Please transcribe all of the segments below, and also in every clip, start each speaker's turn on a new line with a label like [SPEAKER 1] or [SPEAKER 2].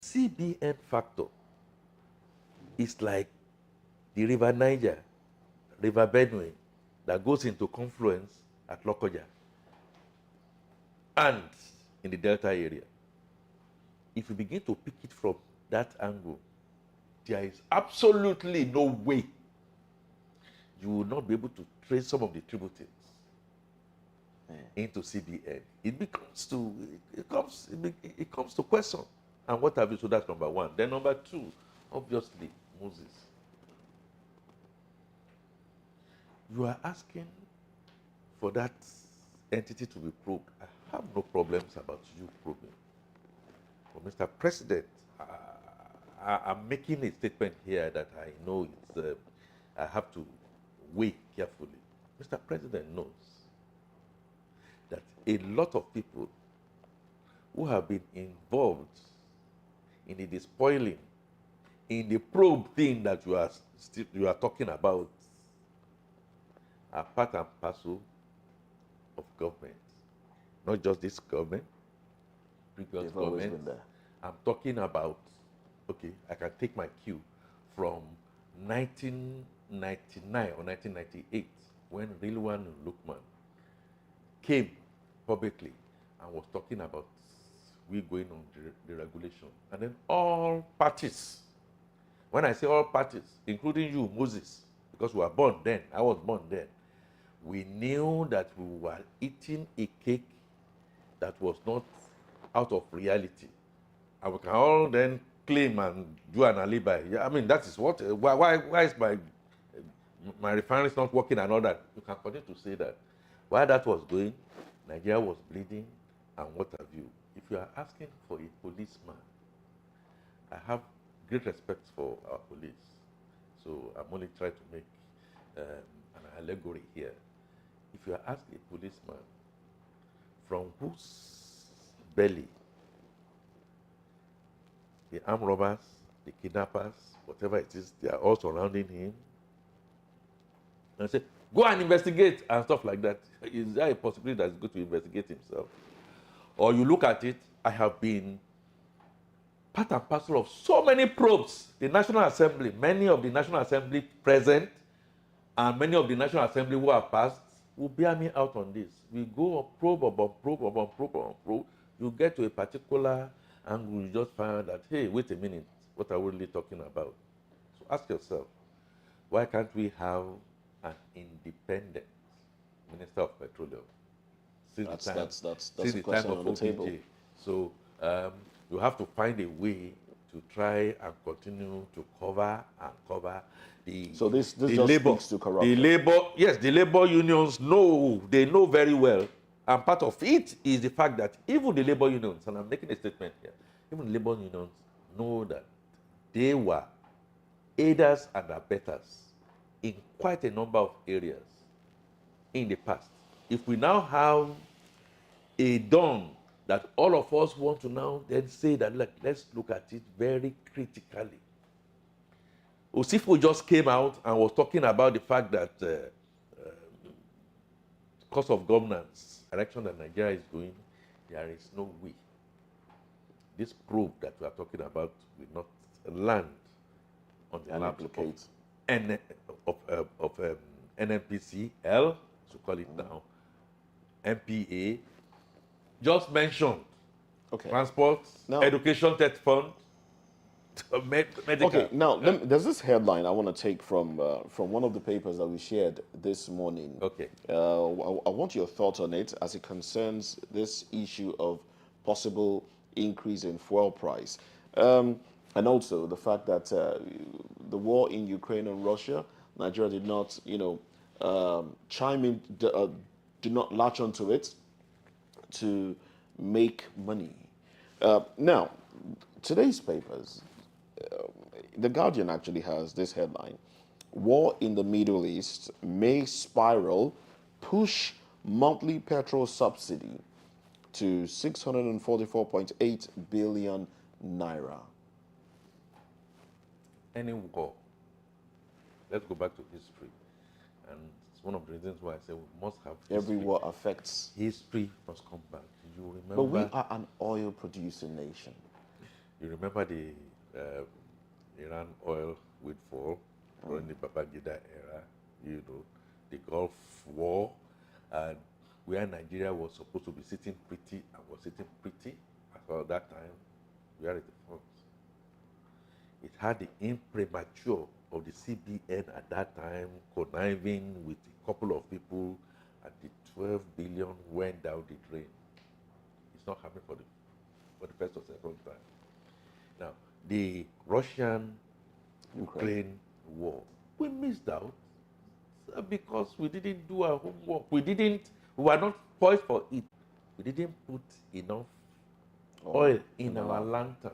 [SPEAKER 1] CBN factor is like the River Niger, River Benue, that goes into confluence at Lokoja and in the Delta area. If you begin to pick it from that angle, there is absolutely no way you will not be able to trace some of the tributaries into CBN. It comes to question. And what have you? So that's number one. Then number two, obviously, Moses. You are asking for that entity to be probed. I have no problems about you probing. But Mr. President, I'm making a statement here that I know I have to weigh carefully. Mr. President knows that a lot of people who have been involved in the despoiling, in the probe thing that you are talking about, are part and parcel of government. Not just this government, previous government. I'm talking about, okay, I can take my cue from 1999 or 1998 when Rilwan Lukman came publicly and was talking about we going on the regulation. And then all parties, when I say all parties, including you, Moses, because we were born then, I was born then, we knew that we were eating a cake that was not out of reality. And we can all then claim and do an alibi. Yeah, I mean, that is what, why is my refinery not working and all that? You can continue to say that. While that was going, Nigeria was bleeding and what have you. If you are asking for a policeman, I have great respect for our police. So I'm only trying to make an allegory here. If you are asking a policeman from whose belly the armed robbers, the kidnappers, whatever it is, they are all surrounding him, and say, go and investigate and stuff like that. Is there a possibility that he's going to investigate himself? Or you look at it, I have been part and parcel of so many probes. The National Assembly, many of the National Assembly present, and many of the National Assembly who have passed, will bear me out on this. We go on probe upon probe upon probe upon probe. You get to a particular angle, you just find out that, hey, wait a minute, what are we really talking about? So ask yourself, why can't we have an independent Minister of Petroleum? Since the time of OPJ. So you have to find a way to try and continue to cover the.
[SPEAKER 2] So this
[SPEAKER 1] the
[SPEAKER 2] just
[SPEAKER 1] labor,
[SPEAKER 2] speaks to corruption.
[SPEAKER 1] The labor unions know very well, and part of it is the fact that even the labor unions, and I'm making a statement here, even the labor unions know that they were aiders and abettors in quite a number of areas in the past. If we now have a dawn that all of us want to now then say that, look, let's look at it very critically. Osifo just came out and was talking about the fact that because of governance, direction that Nigeria is going, there is no way this probe that we are talking about will not land on the laps of NNPCL, to call it now, MPA, just mentioned. Okay. Transport, now, education, tech fund, medical.
[SPEAKER 2] Okay, now there's this headline I want to take from one of the papers that we shared this morning.
[SPEAKER 1] Okay.
[SPEAKER 2] I want your thoughts on it as it concerns this issue of possible increase in fuel price. And also the fact that the war in Ukraine and Russia, Nigeria did not, chime in, did not latch onto it to make money. Now, today's papers, The Guardian actually has this headline: War in the Middle East may spiral, push monthly petrol subsidy to 644.8 billion naira.
[SPEAKER 1] Any war, let's go back to history. And it's one of the reasons why I say we must have history.
[SPEAKER 2] Every war affects.
[SPEAKER 1] History must come back. You remember.
[SPEAKER 2] But we are an oil-producing nation.
[SPEAKER 1] You remember the Iran oil windfall during the Babangida era, you know, the Gulf War, and where Nigeria was supposed to be sitting pretty and was sitting pretty at that time, we are at the front. It had the imprimatur of the CBN at that time conniving with a couple of people, and the 12 billion went down the drain. It's not happening for the first or second time. Now, the Russian-Ukraine war, we missed out because we didn't do our homework. We were not poised for it. We didn't put enough oil in our lantern.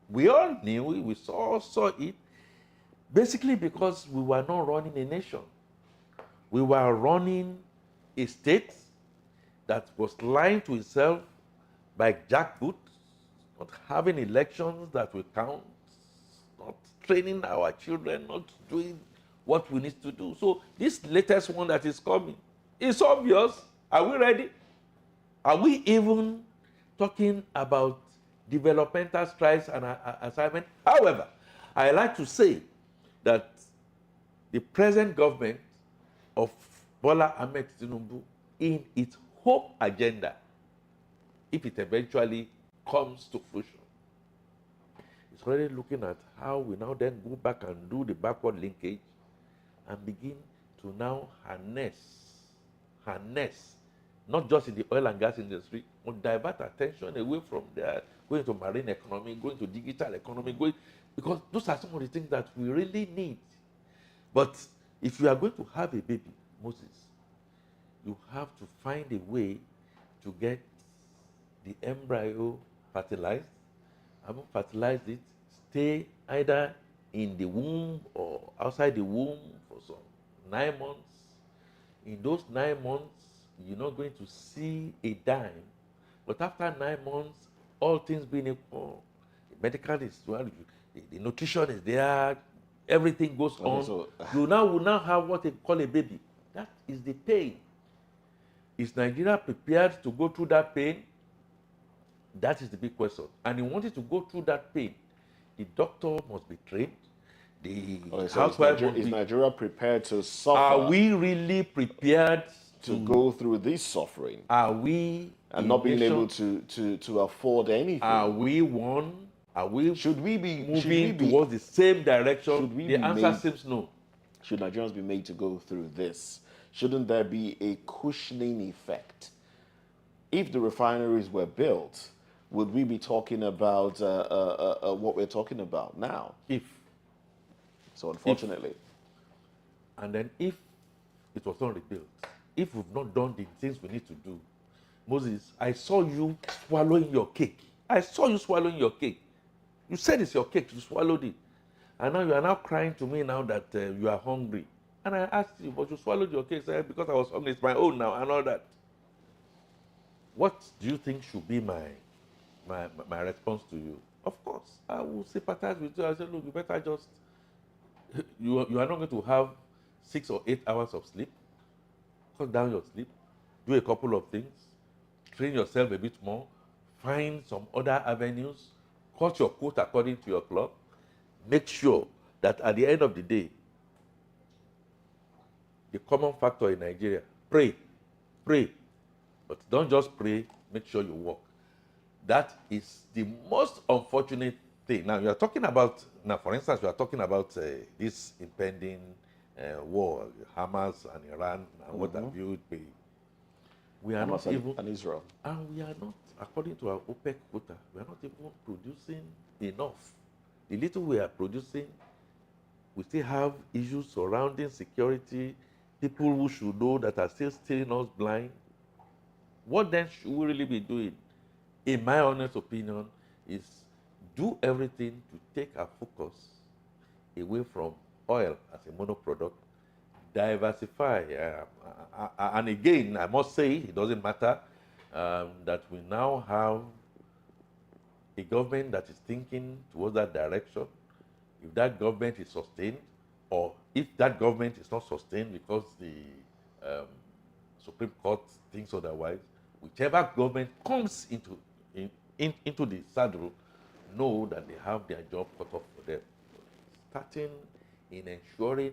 [SPEAKER 1] We all knew it, we saw it, basically because we were not running a nation. We were running a state that was lying to itself by jackboot, not having elections that will count, not training our children, not doing what we need to do. So this latest one that is coming, it's obvious. Are we ready? Are we even talking about developmental strides and assignment? However, I like to say that the present government of Bola Ahmed Tinubu, in its hope agenda, if it eventually comes to fruition, it's already looking at how we now then go back and do the backward linkage and begin to now harness, not just in the oil and gas industry, but divert attention away from there, going to marine economy, going to digital economy, because those are some of the things that we really need. But if you are going to have a baby, Moses, you have to find a way to get the embryo fertilized, haven't fertilized it, stay either in the womb or outside the womb for some 9 months. In those 9 months, you're not going to see a dime. But after 9 months, all things being equal, the medical is well, the nutrition is there, everything goes on. So, you will now have what they call a baby. That is the pain. Is Nigeria prepared to go through that pain? That is the big question. And in wanting to go through that pain, the doctor must be trained. The housewife
[SPEAKER 2] is Nigeria prepared to suffer?
[SPEAKER 1] Are we really prepared
[SPEAKER 2] to go through this suffering?
[SPEAKER 1] Are we
[SPEAKER 2] not being able to afford anything?
[SPEAKER 1] Are we one?
[SPEAKER 2] Should we be
[SPEAKER 1] moving towards the same direction? The answer seems no.
[SPEAKER 2] Should Nigerians be made to go through this? Shouldn't there be a cushioning effect? If the refineries were built, would we be talking about what we're talking about now? So unfortunately.
[SPEAKER 1] And then if it was not rebuilt, if we've not done the things we need to do, Moses, I saw you swallowing your cake. I saw you swallowing your cake. You said it's your cake, you swallowed it. And now you are now crying to me now that you are hungry. And I asked you, but you swallowed your cake. Said, because I was hungry, it's my own now, and all that. What do you think should be my response to you? Of course, I will sympathize with you. I say, look, you better just, you are not going to have 6 or 8 hours of sleep. Cut down your sleep. Do a couple of things. Train yourself a bit more. Find some other avenues. Cut your coat according to your cloth. Make sure that at the end of the day, the common factor in Nigeria, pray. But don't just pray, make sure you work. That is the most unfortunate thing. Now, you are talking about, for instance, we are talking about this impending war, Hamas and Iran, and what have you. We are
[SPEAKER 2] Hamas
[SPEAKER 1] not even,
[SPEAKER 2] and Israel.
[SPEAKER 1] And we are not, according to our OPEC quota, we are not even producing enough. The little we are producing, we still have issues surrounding security, people who should know that are still steering us blind. What then should we really be doing? In my honest opinion, is do everything to take our focus away from oil as a monoproduct, diversify. And again, I must say, it doesn't matter that we now have a government that is thinking towards that direction. If that government is sustained, or if that government is not sustained because the Supreme Court thinks otherwise, whichever government comes into the saddle know that they have their job cut off for them. Starting in ensuring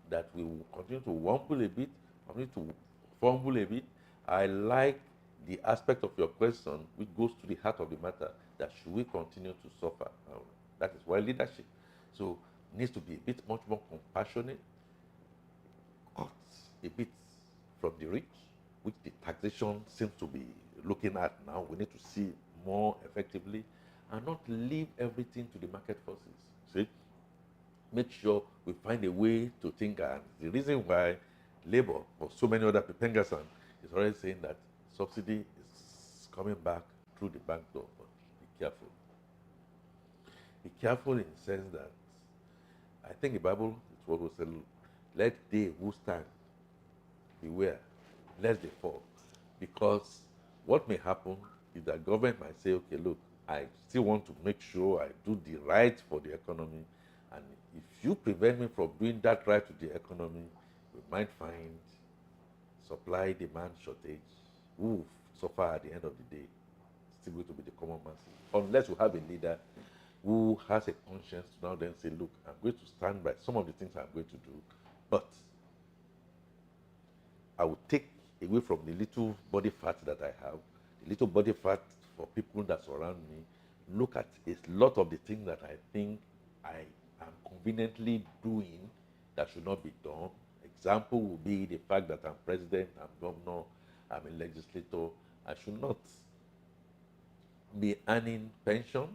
[SPEAKER 1] that we will continue to wumble a bit, continue to fumble a bit. I like the aspect of your question which goes to the heart of the matter, that should we continue to suffer? That is why leadership. So needs to be a bit much more compassionate, cut a bit from the rich, which the taxation seems to be looking at now. We need to see more effectively, and not leave everything to the market forces. See? Make sure we find a way to think, and the reason why Labour, or so many other people, Pengerson, is already saying that subsidy is coming back through the back door. But be careful. Be careful in the sense that I think the Bible is what will say, let they who stand beware, lest they fall. Because what may happen is that government might say, okay, look, I still want to make sure I do the right for the economy. And if you prevent me from doing that right to the economy, we might find supply-demand shortage. Who suffer at the end of the day? Still going to be the common masses. Unless you have a leader who has a conscience to now then say, look, I'm going to stand by some of the things I'm going to do, but I will take away from the little body fat that I have, the little body fat for people that surround me, look at a lot of the things that I think I am conveniently doing that should not be done. Example would be the fact that I'm president, I'm governor, I'm a legislator. I should not be earning pension,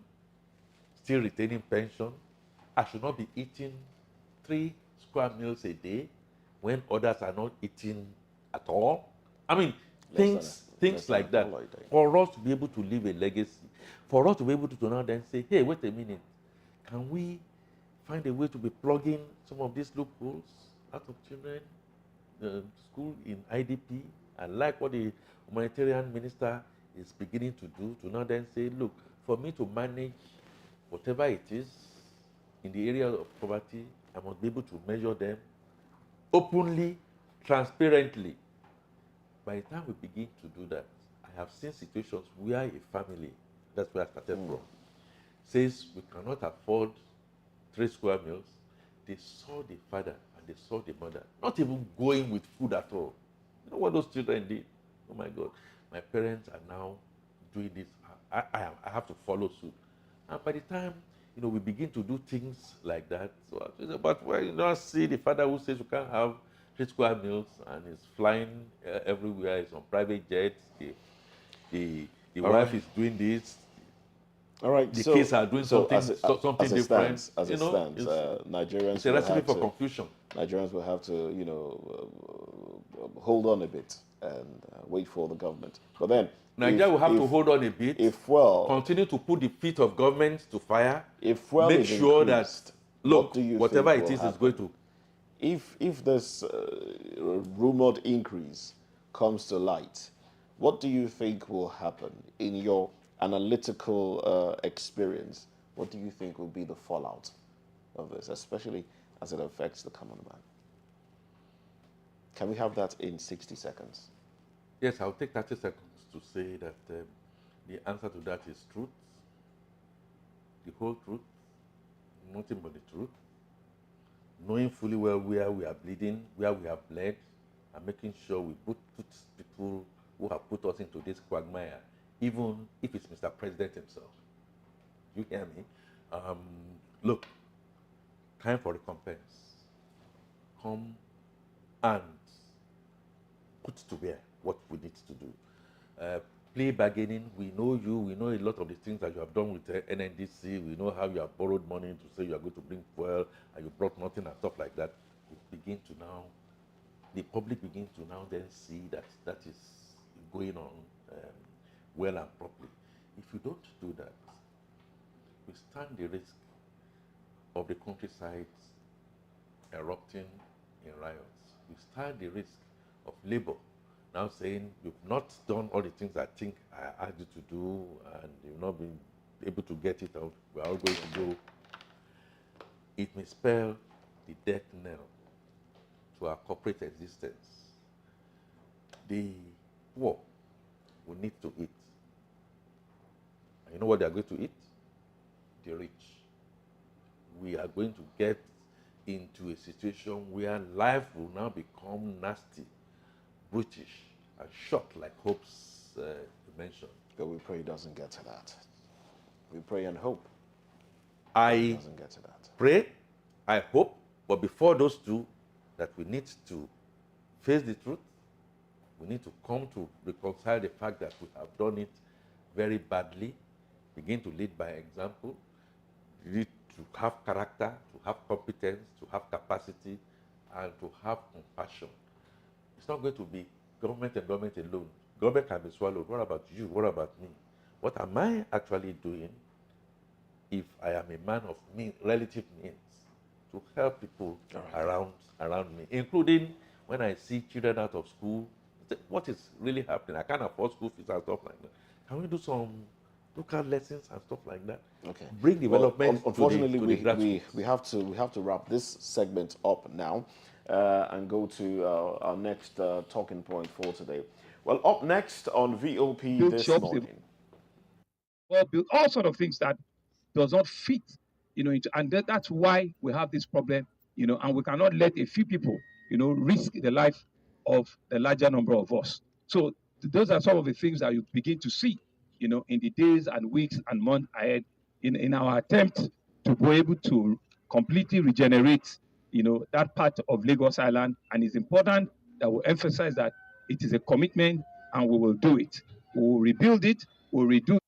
[SPEAKER 1] still retaining pension. I should not be eating 3 square meals a day when others are not eating at all. I mean, things like that. For us to be able to leave a legacy, for us to be able to now then say, hey, wait a minute, can we find a way to be plugging some of these loopholes out of children school in IDP? I like what the humanitarian minister is beginning to do, to now then say, look, for me to manage whatever it is in the area of poverty, I must be able to measure them openly, transparently. By the time we begin to do that, I have seen situations where a family, that's where I started from, says we cannot afford 3 square meals. They saw the father and they saw the mother not even going with food at all. You know what those children did? Oh my God, my parents are now doing this. I have to follow suit. And by the time we begin to do things like that, so but when you don't see the father who says you can't have 3 square meals and is flying everywhere, is on private jets, the wife is doing this.
[SPEAKER 2] All right,
[SPEAKER 1] the kids are doing something different.
[SPEAKER 2] Stands, as it stands, Nigerians
[SPEAKER 1] it's a recipe for confusion.
[SPEAKER 2] Nigerians will have to, hold on a bit and wait for the government. But then
[SPEAKER 1] Nigeria will have to hold on a bit. Continue to put the feet of government to fire. Make sure that whatever it is going to.
[SPEAKER 2] If this rumored increase comes to light, what do you think will happen in your analytical experience? What do you think will be the fallout of this, especially as it affects the common man? Can we have that in 60 seconds?
[SPEAKER 1] Yes, I'll take 30 seconds to say that the answer to that is truth, the whole truth, nothing but the truth. Knowing fully well where we are bleeding, where we have bled, and making sure we put people who have put us into this quagmire, even if it's Mr. President himself. You hear me? Look, time for recompense. Come and put to bear what we need to do. Play bargaining. We know you. We know a lot of the things that you have done with the NNDC. We know how you have borrowed money to say you are going to bring fuel and you brought nothing and stuff like that. The public begins to now then see that that is going on well and properly. If you don't do that, we stand the risk of the countryside erupting in riots. We stand the risk of labor now saying you've not done all the things I think I asked you to do and you've not been able to get it out. We're all going to go. It may spell the death knell to our corporate existence. The poor will need to eat. And you know what they are going to eat? the rich. We are going to get into a situation where life will now become nasty, brutish, and short, like Hope's mentioned.
[SPEAKER 2] But we pray it doesn't get to that. We pray and hope it
[SPEAKER 1] I
[SPEAKER 2] doesn't get to that.
[SPEAKER 1] pray, I hope, but before those two, that we need to face the truth. We need to come to reconcile the fact that we have done it very badly, begin to lead by example. We need to have character, to have competence, to have capacity, and to have compassion. It's not going to be government and government alone. Government can be swallowed. What about you? What about me? What am I actually doing if I am a man of relative means to help people around me, including when I see children out of school? What is really happening? I can't afford school fees and stuff like that. Can we do some local lessons and stuff like that?
[SPEAKER 2] Okay.
[SPEAKER 1] Bring development.
[SPEAKER 2] Unfortunately,
[SPEAKER 1] to the
[SPEAKER 2] we have to wrap this segment up now and go to our next talking point for today. Well, up next on VOP
[SPEAKER 3] build
[SPEAKER 2] this
[SPEAKER 3] shops,
[SPEAKER 2] morning.
[SPEAKER 3] well, build all sort of things that does not fit, and that's why we have this problem, and we cannot let a few people, risk the life of the larger number of us. So those are some of the things that you begin to see, in the days and weeks and months ahead in our attempt to be able to completely regenerate, that part of Lagos Island. And it's important that we emphasize that it is a commitment and we will do it. We will rebuild it, we'll redo.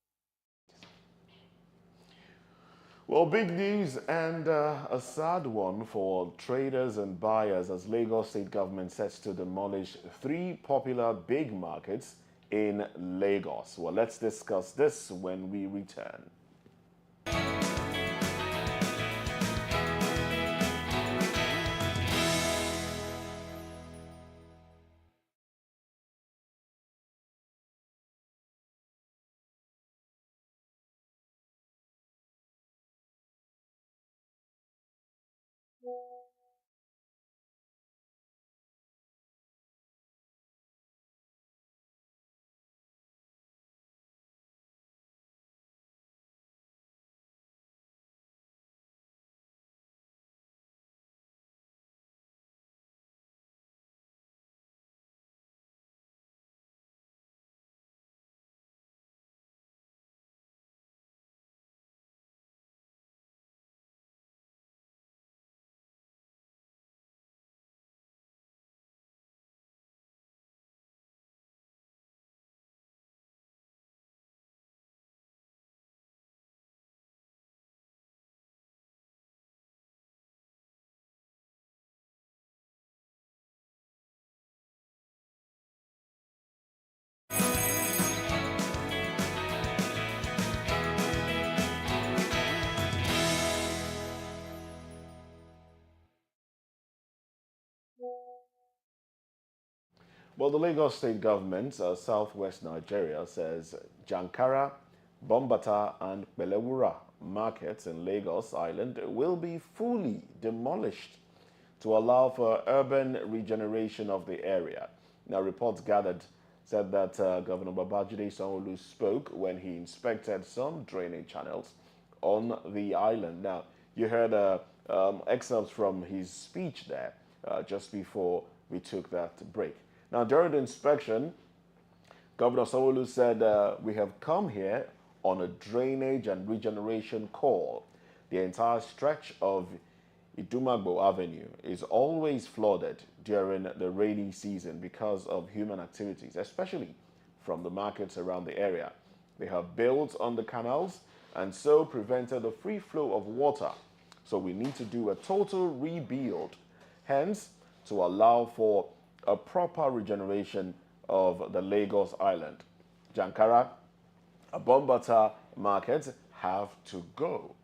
[SPEAKER 2] Well, big news and a sad one for traders and buyers as Lagos State government sets to demolish 3 popular big markets in Lagos. Well, let's discuss this when we return. Well, the Lagos State government, southwest Nigeria, says Jankara, Bombata, and Belewura markets in Lagos Island will be fully demolished to allow for urban regeneration of the area. Now, reports gathered said that Governor Babajide Sanwo-Olu spoke when he inspected some drainage channels on the island. Now, you heard excerpts from his speech there just before we took that break. Now, during the inspection, Governor Sanwo-Olu said, we have come here on a drainage and regeneration call. The entire stretch of Idumagbo Avenue is always flooded during the rainy season because of human activities, especially from the markets around the area. They have built on the canals and so prevented the free flow of water. So we need to do a total rebuild, hence to allow for a proper regeneration of the Lagos Island. Jankara, Bombata markets have to go.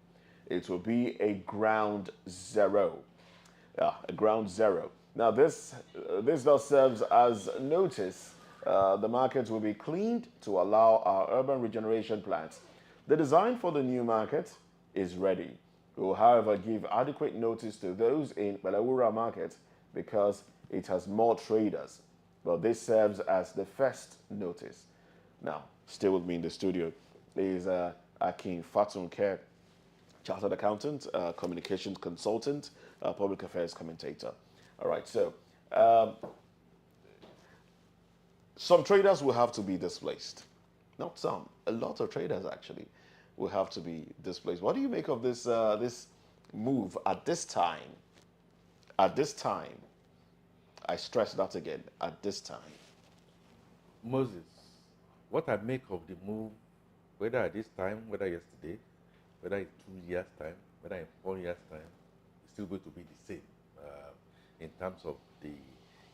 [SPEAKER 2] It will be a ground zero. A ground zero. Now this does serve as notice. The markets will be cleaned to allow our urban regeneration plans. The design for the new market is ready. We will, however, give adequate notice to those in Belewura market because it has more traders. But this serves as the first notice. Now, still with me in the studio is Akin Fatunke, chartered accountant, communications consultant, public affairs commentator. All right, so some traders will have to be displaced. Not some, a lot of traders actually will have to be displaced. What do you make of this this move at this time? At this time, I stress that again, at this time.
[SPEAKER 1] Moses, what I make of the move, whether at this time, whether yesterday, whether in 2 years' time, whether in 4 years' time, it's still going to be the same in terms of the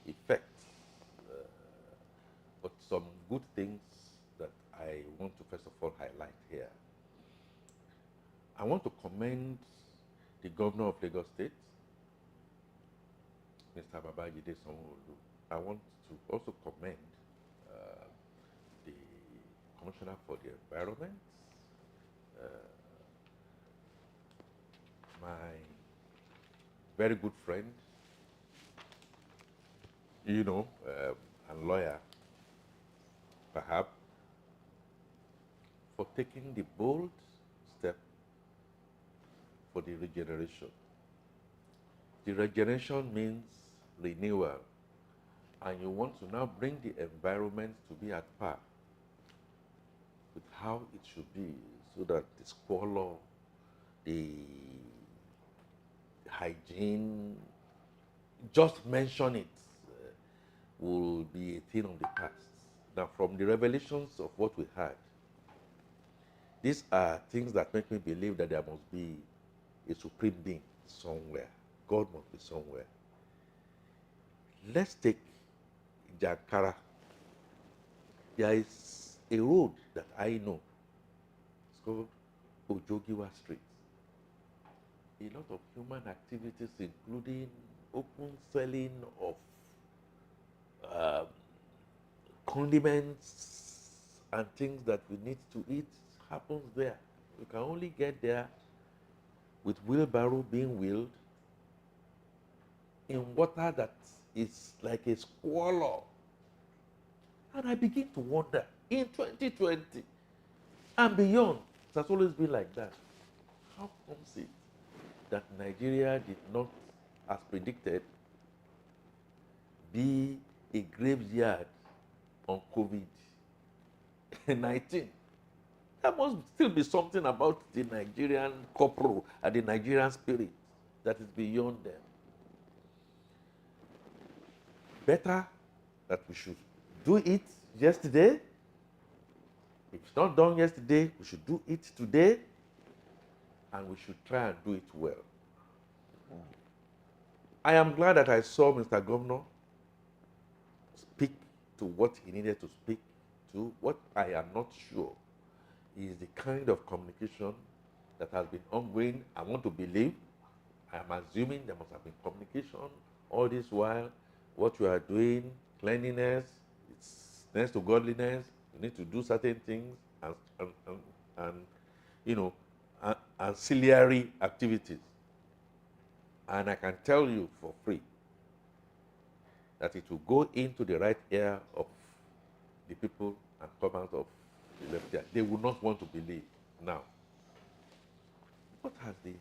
[SPEAKER 1] effects. But some good things that I want to first of all highlight here. I want to commend the governor of Lagos State, Mr. Babajide Sanwo-Olu. I want to also commend the Commissioner for the Environment, my very good friend, and lawyer, perhaps, for taking the bold step for the regeneration. The regeneration means renewal, and you want to now bring the environment to be at par with how it should be, so that the squalor, the hygiene, just mention it, will be a thing of the past. Now, from the revelations of what we had, these are things that make me believe that there must be a supreme being somewhere. God must be somewhere. Let's take Jankara. There is a road that I know. It's called Ojogiwa Street. A lot of human activities, including open selling of condiments and things that we need to eat, happens there. You can only get there with wheelbarrow being wheeled in water that is like a squalor. And I begin to wonder, in 2020 and beyond, it has always been like that. How comes it that Nigeria did not, as predicted, be a graveyard on COVID-19? There must still be something about the Nigerian corporal and the Nigerian spirit that is beyond them. Better that we should do it yesterday. If it's not done yesterday, we should do it today, and we should try and do it well. I am glad that I saw Mr. Governor speak to what he needed to speak to. What I am not sure is the kind of communication that has been ongoing. I want to believe, I am assuming there must have been communication all this while. What you are doing, cleanliness, it's next to godliness. You need to do certain things and ancillary activities. And I can tell you for free that it will go into the right ear of the people and come out of the left ear. They will not want to believe. Now, what has the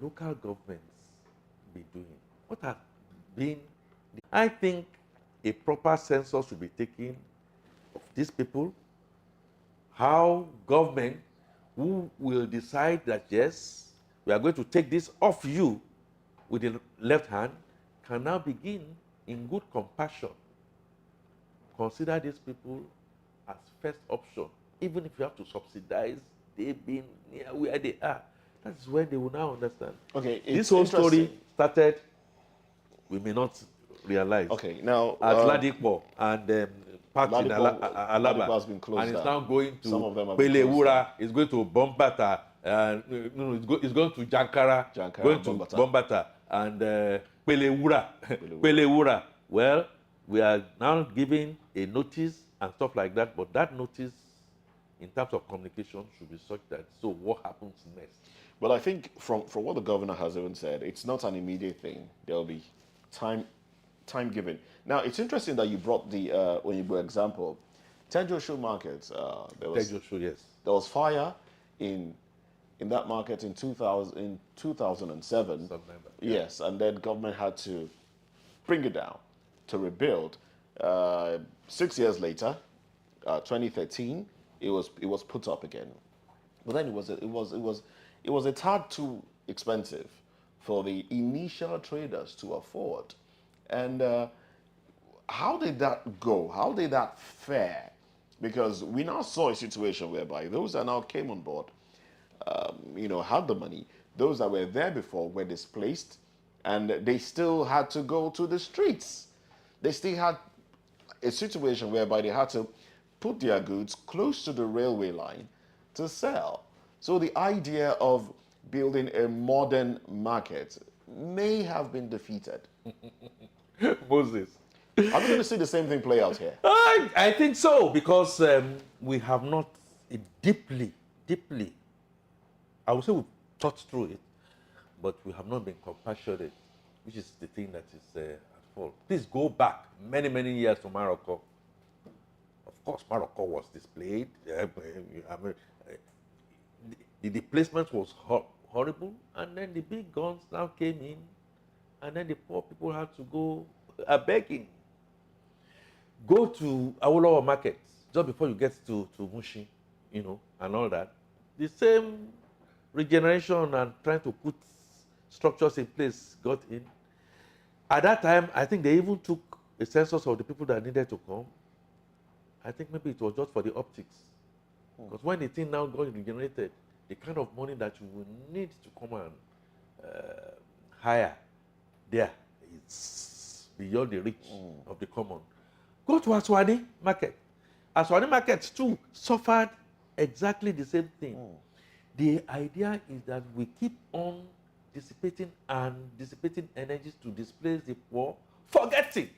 [SPEAKER 1] local governments been doing? What has been? I think a proper census should be taken of these people. How government, who will decide that yes, we are going to take this off you with the left hand, can now begin in good compassion consider these people as first option, even if you have to subsidize they being near where they are. That's when they will now understand.
[SPEAKER 2] Okay,
[SPEAKER 1] this whole story started, we may not realize.
[SPEAKER 2] Okay, now
[SPEAKER 1] at Ladipo and part in Alaba,
[SPEAKER 2] has been closed
[SPEAKER 1] and it's
[SPEAKER 2] down.
[SPEAKER 1] now going to
[SPEAKER 2] Some of them have been closed
[SPEAKER 1] Pelewura, it's going to Bombata, it's going to Jankara, going to Bombata, and Pelewura. Pelewura. Well, we are now giving a notice and stuff like that, but that notice, in terms of communication, should be such that, so what happens next?
[SPEAKER 2] But I think from what the governor has even said, it's not an immediate thing. There'll be time given. Now, it's interesting that you brought the Oyinbo example. Tejo Shoe Market, there was
[SPEAKER 1] Tejo Shoe, yes.
[SPEAKER 2] There was fire in in that market in 2007. Yes, and then government had to bring it down to rebuild. 6 years later, 2013, it was put up again. But then it was a tad too expensive for the initial traders to afford. And how did that go? How did that fare? Because we now saw a situation whereby those that now came on board, had the money. Those that were there before were displaced, and they still had to go to the streets. They still had a situation whereby they had to put their goods close to the railway line to sell. So the idea of building a modern market may have been defeated.
[SPEAKER 1] Moses.
[SPEAKER 2] Are we going to see the same thing play out here?
[SPEAKER 1] I think so, because we have not deeply, I would say we've thought through it, but we have not been compassionate, which is the thing that is at fault. Please go back many, many years to Morocco. Of course, Morocco was displayed. The displacement was horrible, and then the big guns now came in, and then the poor people had to go begging. Go to Awolowo market just before you get to Mushi, and all that. The same regeneration and trying to put structures in place got in. At that time, I think they even took a census of the people that needed to come. I think maybe it was just for the optics. Because when the thing now got regenerated, the kind of money that you will need to come and hire there is beyond the reach of the common. Go to Aswani market. Aswani market too suffered exactly the same thing. The idea is that we keep on dissipating energies to displace the poor, forgetting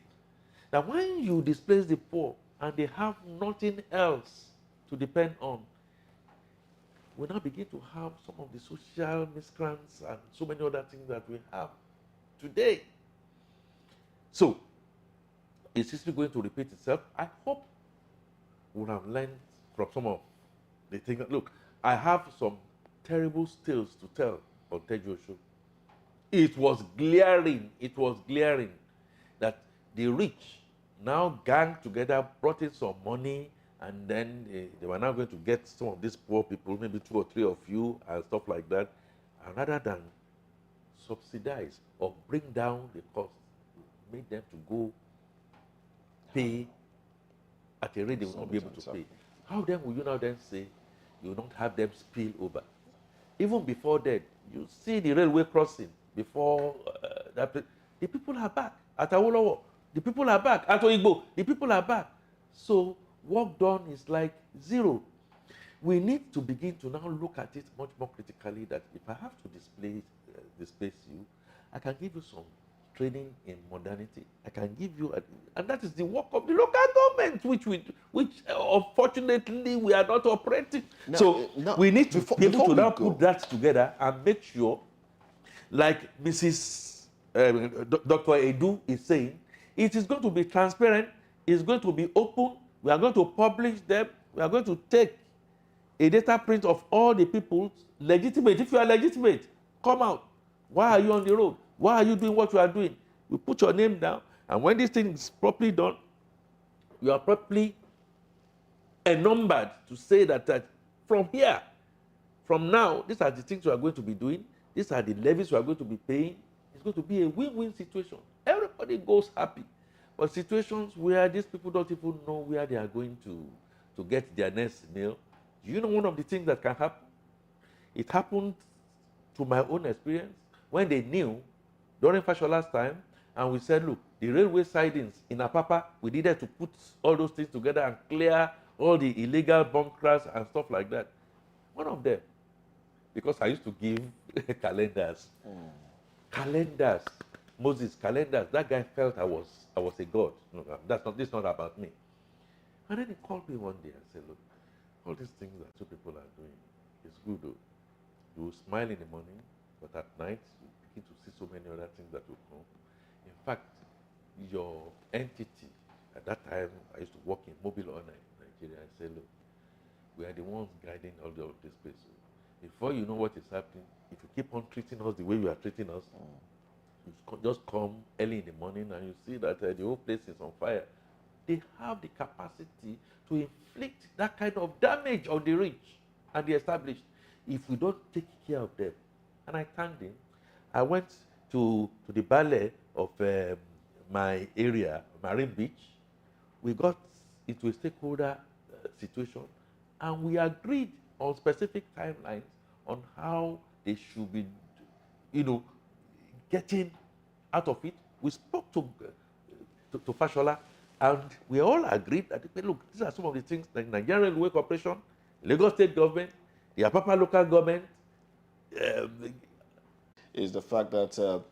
[SPEAKER 1] that when you displace the poor and they have nothing else to depend on, we now begin to have some of the social miscreants and so many other things that we have today. So, is history going to repeat itself? I hope we have learned from some of the things. Look, I have some terrible tales to tell on Tejo Show. It was glaring that the rich now gang together, brought in some money, and then they were now going to get some of these poor people, maybe 2 or 3 of you, and stuff like that. And rather than subsidize or bring down the cost, made them to go pay at a rate they will not be able to pay. How then will you now then say you will not have them spill over? Even before that, you see the railway crossing before the people are back. At Awolowo, the people are back. At Oigbo, the people are back. So work done is like zero. We need to begin to now look at it much more critically, that if I have to displace you, I can give you some training in modernity. I can give you, and that is the work of the local government, which unfortunately we are not operating. We need to be able to now put that together and make sure, like Mrs. Dr. Edu is saying, it is going to be transparent, it's going to be open, we are going to publish them, we are going to take a data print of all the people legitimate. If you are legitimate, come out. Why are you on the road? Why are you doing what you are doing? You put your name down, and when this thing is properly done, you are properly numbered to say that from here, from now, these are the things you are going to be doing, these are the levies you are going to be paying. It's going to be a win-win situation. Everybody goes happy. But situations where these people don't even know where they are going to get their next meal, do you know one of the things that can happen? It happened to my own experience when they knew during Fashola's time, and we said, look, the railway sidings in Apapa, we needed to put all those things together and clear all the illegal bunkers and stuff like that. One of them, because I used to give calendars. Calendars. Moses, calendars. That guy felt I was a god. No, this is not about me. And then he called me one day and said, look, all these things that two people are doing is good though. You smile in the morning, but at night you begin to see so many other things that will come. In fact, your entity, at that time I used to work in Mobile Honor in Nigeria. I said, look, we are the ones guiding all of this place. Before you know what is happening, if you keep on treating us the way you are treating us, you just come early in the morning and you see that the whole place is on fire. They have the capacity to inflict that kind of damage on the rich and the established if we don't take care of them. And I thanked him. I went to the ballet of my area, Marine Beach. We got into a stakeholder situation, and we agreed on specific timelines on how they should be, getting out of it. We spoke to Fashola, and we all agreed that, look, these are some of the things like Nigerian Railway Corporation, Lagos State Government, the Apapa local government.
[SPEAKER 2] Is the fact that